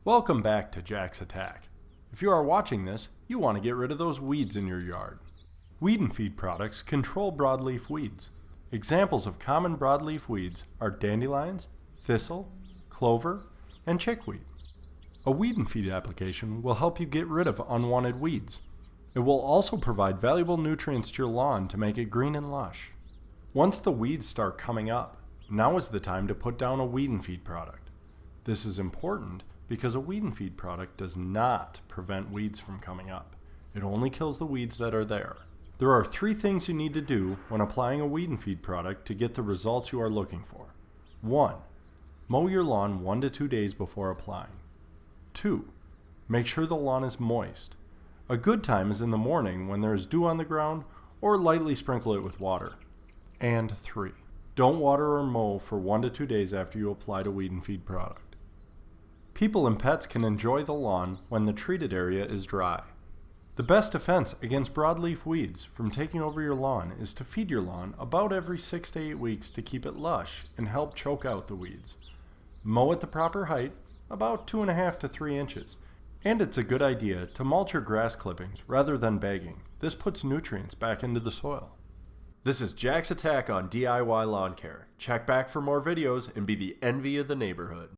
Welcome back to Jack's Attack. If you are watching this, you want to get rid of those weeds in your yard. Weed and feed products control broadleaf weeds. Examples of common broadleaf weeds are dandelions, thistle, clover, and chickweed. A weed and feed application will help you get rid of unwanted weeds. It will also provide valuable nutrients to your lawn to make it green and lush. Once the weeds start coming up, now is the time to put down a weed and feed product. This is important because a weed and feed product does not prevent weeds from coming up. It only kills the weeds that are there. There are 3 things you need to do when applying a weed and feed product to get the results you are looking for. 1. Mow your lawn 1 to 2 days before applying. 2. Make sure the lawn is moist. A good time is in the morning when there is dew on the ground, or lightly sprinkle it with water. And 3. Don't water or mow for 1 to 2 days after you applied a weed and feed product. People and pets can enjoy the lawn when the treated area is dry. The best defense against broadleaf weeds from taking over your lawn is to feed your lawn about every 6 to 8 weeks to keep it lush and help choke out the weeds. Mow at the proper height, about 2.5 to 3 inches. And it's a good idea to mulch your grass clippings rather than bagging. This puts nutrients back into the soil. This is Jack's Attack on DIY Lawn Care. Check back for more videos and be the envy of the neighborhood.